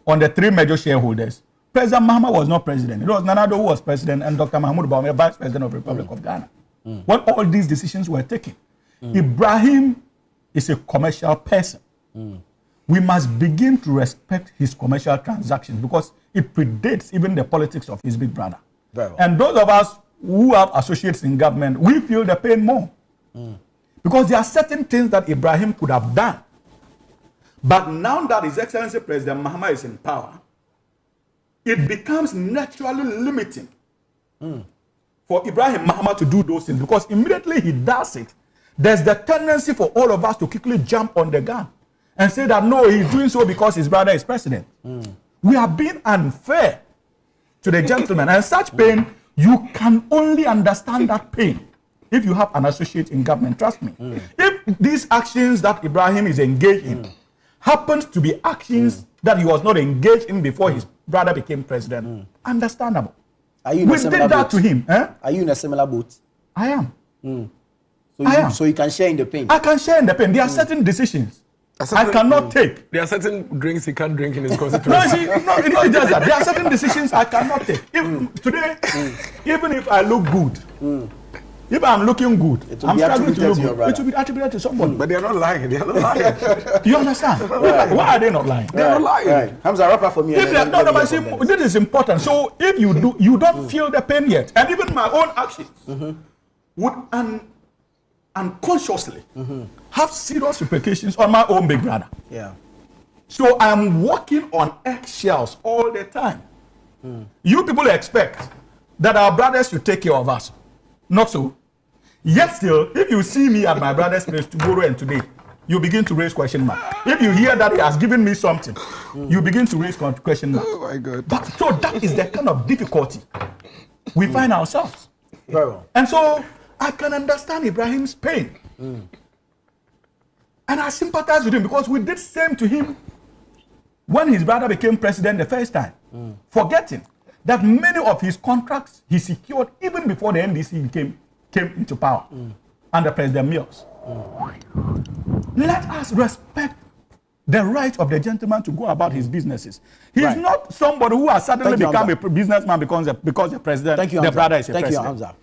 on the three major shareholders, President Mahama was not president. It was Nana Addo who was president, and Dr. Mahmoud Bawumia, vice president of the Republic of Ghana. When all these decisions were taken, Ibrahim is a commercial person. We must begin to respect his commercial transactions because it predates even the politics of his big brother. And those of us who have associates in government, we feel the pain more. Because there are certain things that Ibrahim could have done. But now that His Excellency President Mahama is in power, it becomes naturally limiting for Ibrahim Mahama to do those things, because immediately he does it, there's the tendency for all of us to quickly jump on the gun and say that no, he's doing so because his brother is president. We are being unfair to the gentleman, and such pain, you can only understand that pain if you have an associate in government. Trust me. If these actions that Ibrahim is engaged in happens to be actions that he was not engaged in before his brother became president, understandable. Are you in we a did similar that boat? to him. Are you in a similar boat? I am. So you can share in the pain. I can share in the pain. There are certain decisions I cannot take. There are certain drinks he can't drink in his No, constituency. see, no, it not just that. There are certain decisions I cannot take. Today, even if I look good, if I'm looking good, I'm struggling to look good, it will be attributed to somebody. But they are not lying. They are not lying. You understand? Why are they not lying? They are not lying. Hamza, wrap up for me. This is important. So if you don't feel the pain yet, and even my own actions would unconsciously have serious repercussions on my own big brother. So I'm walking on eggshells all the time. You people expect that our brothers should take care of us. Not so. Yet still, if you see me at my brother's place tomorrow and today, you begin to raise question mark. If you hear that he has given me something, you begin to raise question mark. Oh my God. But so that is the kind of difficulty we find ourselves. And so I can understand Ibrahim's pain. And I sympathize with him because we did same to him when his brother became president the first time. Forgetting that many of his contracts he secured even before the NDC came into power under President Mills. Let us respect the right of the gentleman to go about his businesses. He's not somebody who has suddenly become a businessman because the president, the brother is a president. Thank you, Hamza.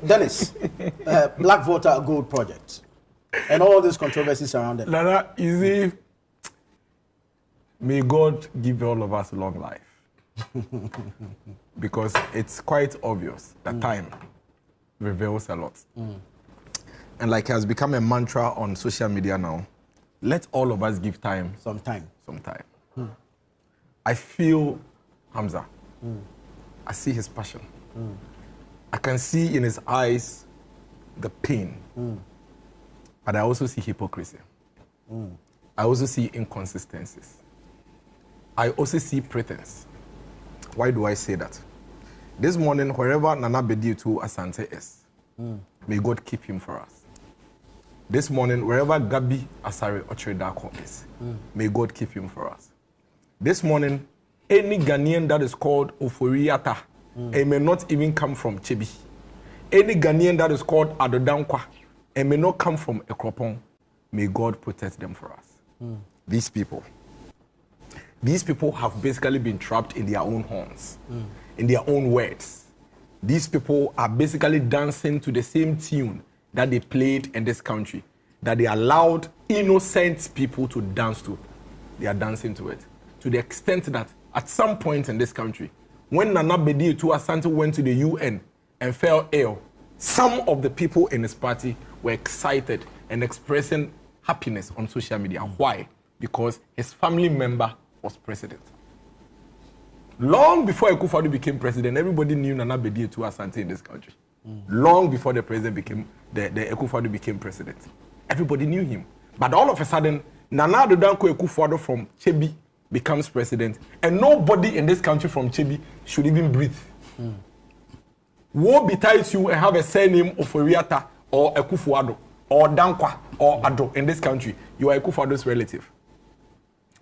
Dennis, Black Volta Gold Project and all these controversies around it. Nana, easy. May God give all of us long life. Because it's quite obvious that time reveals a lot. And like it has become a mantra on social media now, let all of us give time. Some time. I feel Hamza. I see his passion. I can see in his eyes the pain. But I also see hypocrisy. I also see inconsistencies. I also see pretense. Why do I say that? This morning, wherever Nana Beditu Asante is, may God keep him for us. This morning, wherever Gabi Asare Ochredako is, may God keep him for us. This morning, any Ghanaian that is called Oforiata, it may not even come from Chebi. Any Ghanaian that is called Adodankwa, it may not come from Ekropon. May God protect them for us. These people, These people have basically been trapped in their own horns, in their own words. These people are basically dancing to the same tune that they played in this country, that they allowed innocent people to dance to. They are dancing to it. To the extent that at some point in this country, when Nana Bedi Asante went to the UN and fell ill, some of the people in his party were excited and expressing happiness on social media. Why? Because his family member was president. Long before Akufo-Addo became president, everybody knew Nana Bedi Asante in this country. Long before the president became, the Akufo-Addo became president. Everybody knew him. But all of a sudden, Nana Addo Akufo-Addo from Chebi becomes president, and nobody in this country from Chebi should even breathe. Woe betides you and have a surname of Oriata or Akufo-Addo or Dankwa or Addo in this country. You are Akufo-Addo's relative.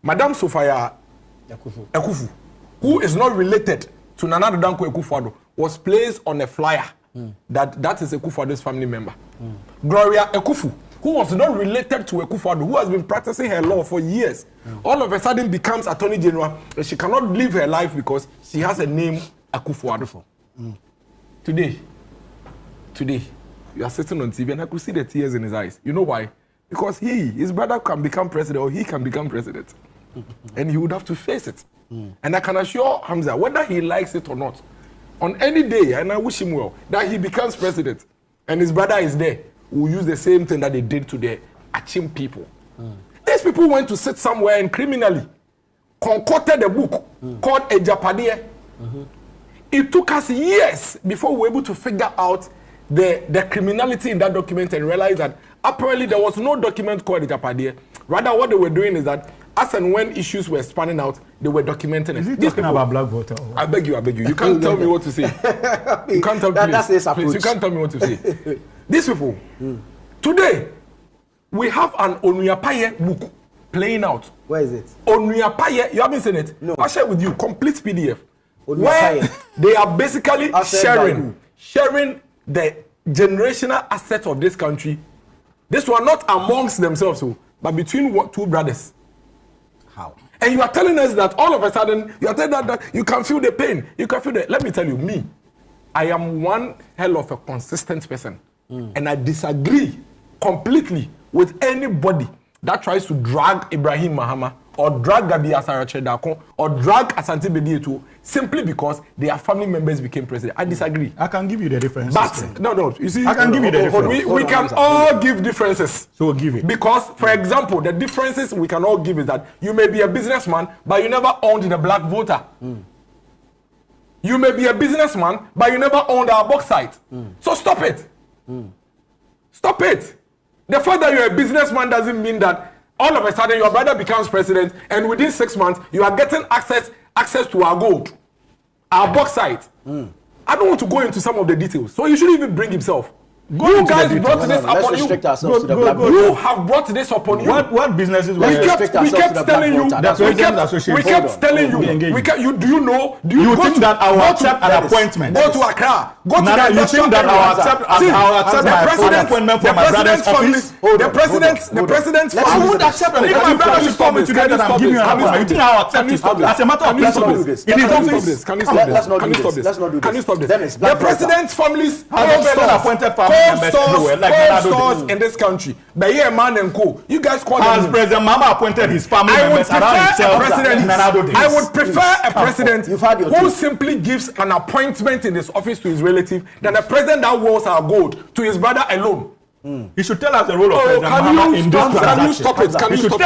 Madame Sophia Akufu, who is not related to Nana Addo Akufo-Addo, was placed on a flyer that is Akufo-Addo's family member. Gloria Akufu, who was not related to Akufo-Addo, who has been practicing her law for years, all of a sudden becomes Attorney General. She cannot live her life because she has a name Akufo-Addo. Today, you are sitting on TV and I could see the tears in his eyes. You know why? Because his brother can become president or he can become president. And he would have to face it. And I can assure Hamza, whether he likes it or not, on any day, and I wish him well, that he becomes president and his brother is there, will use the same thing that they did to the Achim people. These people went to sit somewhere and criminally concocted a book called Ejapadie. It took us years before we were able to figure out the criminality in that document and realize that apparently there was no document called Ejapadie. Rather, what they were doing is that as and when issues were spanning out, they were documenting it. Is he talking about black voter? I beg you. You can't tell me what to say. You can't tell me, please, you can't tell me what to say. These people, today, we have an Onuapaye book playing out. Where is it? Onuapaye, you haven't seen it? No. I'll share with you, complete PDF. Onuapaye. Where they are basically sharing the generational assets of this country. This were not amongst themselves, but between two brothers. How? And you are telling us that all of a sudden, you are telling us that you can feel the pain. You can feel the... Let me tell you, me, I am one hell of a consistent person. And I disagree completely with anybody that tries to drag Ibrahim Mahama or drag Gabi Asarache Dako or drag Asante Bedi simply because their family members became president. I disagree. I can give you the differences. But, no, you see... I can give you the differences. We can all give differences. So give it. Because, for example, the differences we can all give is that you may be a businessman, but you never owned the black voter. You may be a businessman, but you never owned our bauxite. So stop it. Stop it. The fact that you're a businessman doesn't mean that all of a sudden your brother becomes president and within 6 months you are getting access to our gold, our bauxite. I don't want to go into some of the details. So you shouldn't even bring himself. You guys brought this upon you. You have brought this upon you. What businesses we kept telling you. We kept telling you. Do you know? Do you think that I will accept an appointment? Go to Accra. Go to the you think that I will accept an appointment for my brother's office? The president's family. I would accept an appointment. If my brother is coming together and I'm giving you an appointment, you think I will accept it? As a matter of principle. Can you stop this? The president's families appointed stores in this country. But yeah, man and co. You guys call as President Mama appointed his family members around himself. I would prefer a president who simply gives an appointment in his office to his relative than a president that wears our gold to his brother alone. He should tell us the role of President Mama in this transaction. Can you stop it? Can you stop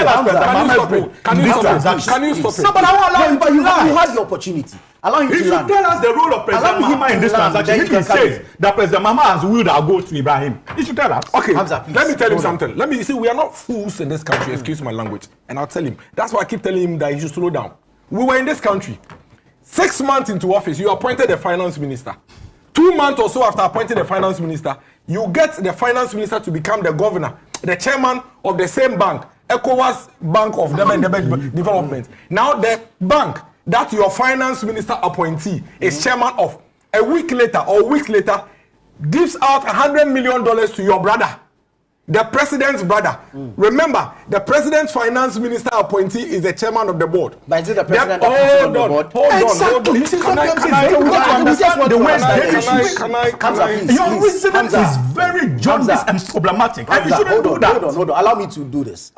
it? Can you stop it? No, but I will allow him to lie. You had the opportunity. Allow him to He should tell us the role of President Mama in this transaction. If he says that President Mama has willed our gold to Ibrahim, he should tell us. Okay, Hamza, let me tell him something. Let me see, we are not fools in this country, excuse my language. And I'll tell him. That's why I keep telling him that he should slow down. We were in this country. 6 months into office, you appointed the finance minister. 2 months or so after appointing the finance minister, you get the finance minister to become the governor, the chairman of the same bank, ECOWAS Bank of Development. Now the bank that your finance minister appointee is chairman of, a week later gives out $100 million to your brother. the president's brother. Remember, the president's finance minister appointee is the chairman of the board. But is it the president Hold on on, the board? hold on. Exactly. Your reasoning is very jaundiced and problematic. And you shouldn't do that. Hold on. Allow me to do this.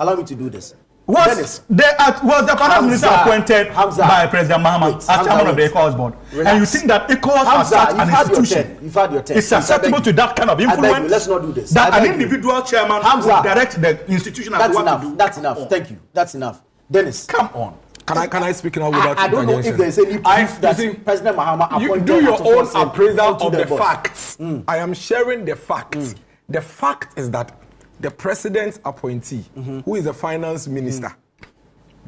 Was the finance minister appointed by President Mahama as chairman of the ECOWAS board? Relax. And you think that ECOWAS as such an institution You've had your turn. is susceptible to that kind of influence? Let's not do this. That an individual chairman will direct the institution as what to do. That's enough. Thank you. That's enough. Dennis, Come on. Can I speak now without I don't know if there is any proof that President Mahama appointed. You do your own 100% appraisal onto of the board. facts. I am sharing the facts. The fact is that the president's appointee, who is the finance minister,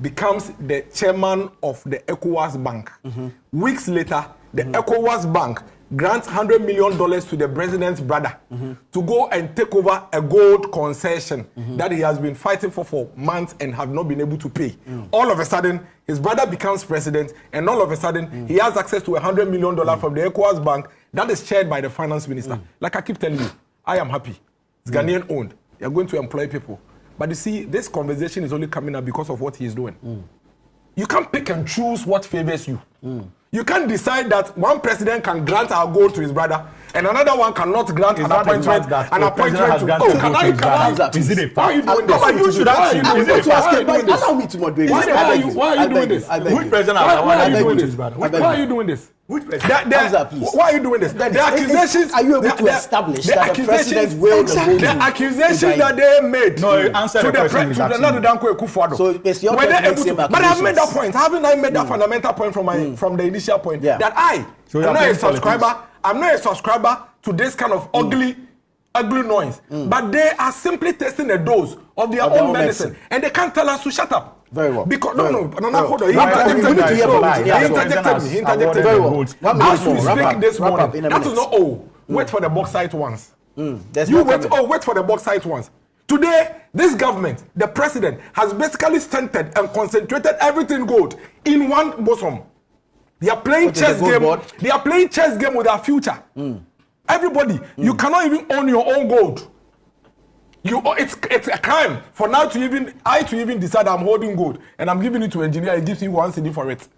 becomes the chairman of the ECOWAS Bank. Weeks later, the ECOWAS Bank grants $100 million to the president's brother to go and take over a gold concession that he has been fighting for months and have not been able to pay. All of a sudden, his brother becomes president, and all of a sudden, he has access to $100 million from the ECOWAS Bank that is chaired by the finance minister. Like I keep telling you, I am happy. It's Ghanaian owned. You're going to employ people. But you see, this conversation is only coming up because of what he is doing. You can't pick and choose what favors you. You can't decide that one president can grant our gold to his brother and another one cannot grant an appointment to. Is it a fact? Why are you doing this? But you should ask him. Is it a fact? Allow me to moderate. Why are you doing this? Which president Why are you doing to this? his brother? Why are you doing this? Which president? Hamza, please. Why are you doing this? The accusations. Are you able to establish that the president will the accusations that they made No, answer to the question. to another Danko Ekufuado. So it's your Were they turn to able make to? same But I've made that accusations. point. Haven't I made that fundamental point from the initial point that I'm So not you're a subscriber. I'm not a subscriber to this kind of ugly noise. But they are simply testing the dose of their own medicine, and they can't tell us to shut up. Very well. Because hold on. He interjected interjected me. Very well. As we speak this morning, in a that is minute. not wait for the bauxite ones. There's You no wait. comment. Wait for the bauxite ones. Today, this government, the president, has basically centered and concentrated everything gold in one bosom. They are playing chess game. They are playing chess game with our future. Everybody, you cannot even own your own gold. It's a crime for now to even decide I'm holding gold and I'm giving it to engineer. He gives you 1 cedi for it.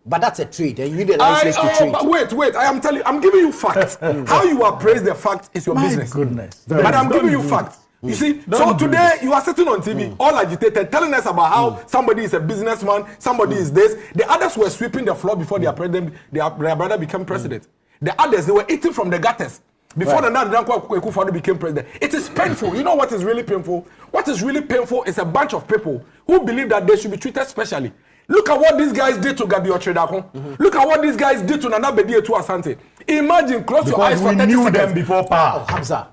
But that's a trade, and you need a license to trade. But wait. I am telling you, I'm giving you facts. How you appraise the fact is your business. Goodness. But I'm giving you facts. You see, so today you are sitting on TV, all agitated, telling us about how somebody is a businessman, somebody is this. The others were sweeping the floor before their brother became president. The others, they were eating from the gutters before the Danko Ekufuado became president. It is painful. You know what is really painful? What is really painful is a bunch of people who believe that they should be treated specially. Look at what these guys did to Gabi Ochedako. Look at what these guys did to Nana Bedi Etu Asante. Imagine, close your eyes for 30 knew seconds. them before power. Hamza,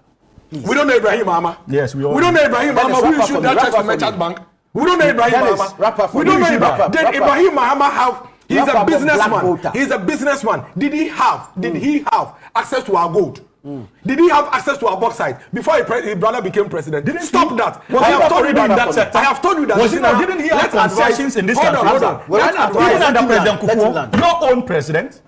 please. We don't know Ibrahim Mahama. Yes, we all We don't know Ibrahim Dennis, Mahama. Who wrap up issued for that me, check to wrap up Merchant for Bank? We don't know Ibrahim Dennis, Mahama. wrap up for We me. don't know Wrap Ibrahim. up, Did wrap up. Ibrahim Mahama have? He's Wrap a up the black businessman. Volta. He's a businessman. Did he have access to our gold? Did he have access to our bauxite before his brother became president? Stop that. Was I he have told you operating in that that. sector? I have told you that. Didn't he have concessions in this country? Hold on. Let's advise. Even under President Let him Kufuor, land. your own president.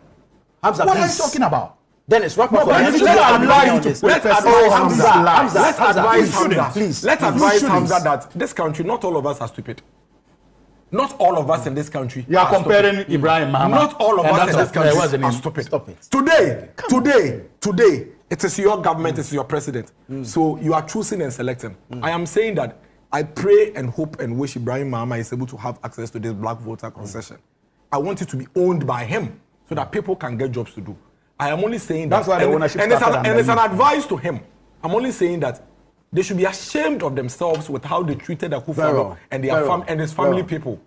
Hamza, What are you please. talking about? Dennis, wrap up. but for you me. should advise This. Let's Hamza, advise Hamza, Hamza. Let's Hamza, advise please. Hamza. Please. Let's You advise shouldn't. Hamza that this country, not all of us are stupid. Not all of us in this country. You are comparing Ibrahim Mahama. Not all of and us in that's this country what's the name? are stupid. Stop it. Today, it is your government, it is your president. So you are choosing and selecting. I am saying that I pray and hope and wish Ibrahim Mahama is able to have access to this black voter concession. I want it to be owned by him so that people can get jobs to do. I am only saying that. That's why the ownership and it's started under an you. advice to him. I'm only saying that they should be ashamed of themselves with how they treated Very Ekufuado well. and Very well. and his family people.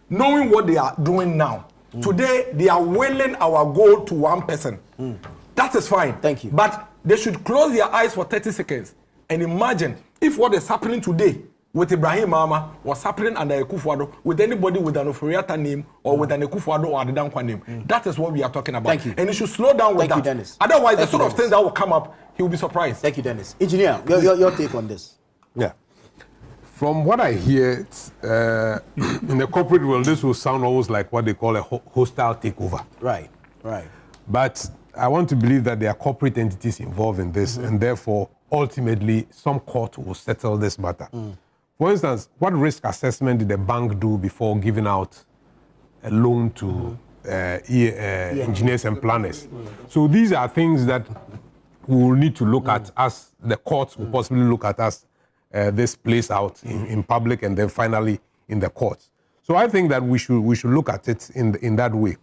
Knowing what they are doing now. Today, they are willing our gold to one person. That is fine. Thank you. But they should close their eyes for 30 seconds and imagine if what is happening today with Ibrahim Mahama was happening under Ekufuado with anybody with an Oforiata name or with an Ekufuado or Adedankwa name. That is what we are talking about. Thank you. And you should slow down with Thank you, that. Dennis. Otherwise, Thank the sort you, of things Dennis. that will come up, he will be surprised. Thank you, Dennis. Engineer, your take on this. Yeah. From what I hear, in the corporate world, this will sound almost like what they call a hostile takeover. Right. But I want to believe that there are corporate entities involved in this, and therefore ultimately some court will settle this matter. For instance, what risk assessment did the bank do before giving out a loan to engineers and planners? So these are things that we will need to look at as the courts will possibly look at as this plays out in public and then finally in the courts. So I think that we should look at it in that way.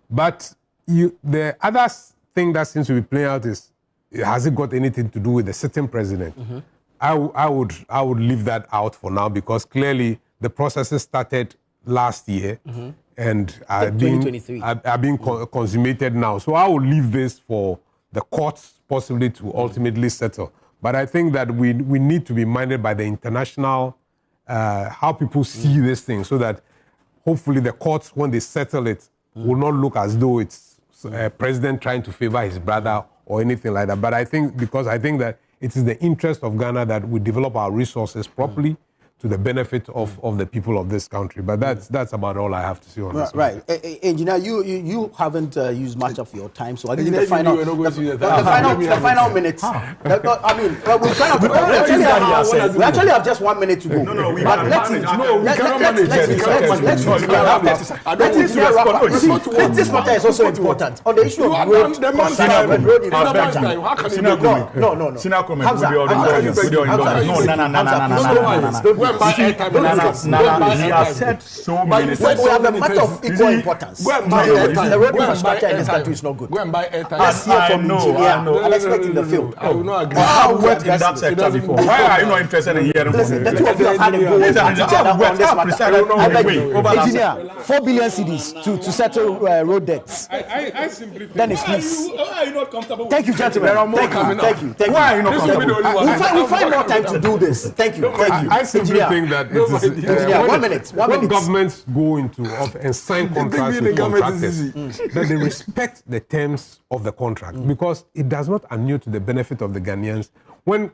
But the other thing that seems to be playing out is, has it got anything to do with the sitting president? I would leave that out for now, because clearly the processes started last year and are being consummated now. So I will leave this for the courts possibly to ultimately settle. But I think that we need to be minded by the international, how people see this thing, so that hopefully the courts, when they settle it, will not look as though it's a president trying to favor his brother or anything like that. But I think that it is the interest of Ghana that we develop our resources properly to the benefit of the people of this country. But that's about all I have to say on this. Right. Engineer, you haven't used much of your time, so I give you the final minute. I mean, we actually have just 1 minute to go. No, we cannot manage. This matter is also important. On the issue of road infrastructure. No. We have said so many times. We have a matter of equal importance. The road infrastructure in this country is not good. Go and buy airtime. Let's hear from engineer and expect in the field. I will not agree. I have worked in that sector before. Why are you not interested in hearing from me? The two of you have had a go at each other on this matter. Engineer, 4 billion cedis to settle road debts. I simply think... Dennis, please. Why are you not comfortable? Thank you, gentlemen. Thank you. Why are you not comfortable? We'll find more time to do this. Thank you. I simply think that it is... 1 minute. When governments go into and sign contracts with contractors, that they respect the terms of the contract, because it does not inure to the benefit of the Ghanaians when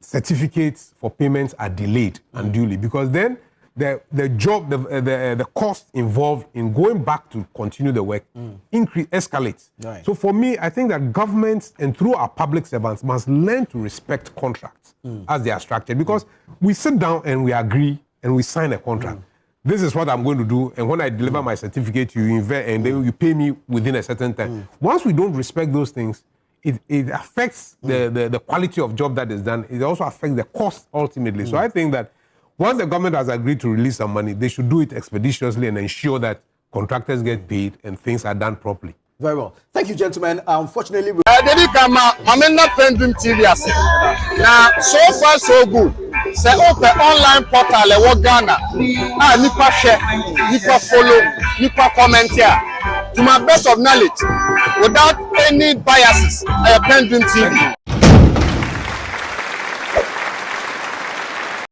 certificates for payments are delayed unduly, because then the cost involved in going back to continue the work escalates. Right. So for me, I think that governments and through our public servants must learn to respect contracts as they are structured, because we sit down and we agree and we sign a contract. This is what I'm going to do, and when I deliver my certificate, you invest and then you pay me within a certain time. Once we don't respect those things, it affects the quality of job that is done. It also affects the cost ultimately. So I think that once the government has agreed to release some money, they should do it expeditiously and ensure that contractors get paid and things are done properly. Very well. Thank you, gentlemen. Unfortunately, I'm not PENDREAM TV. Now, so far so good. Say open online portal e Ghana. Nipa share, nipa follow, nipa comment here. To my best of knowledge, without any biases, PENDREAM TV.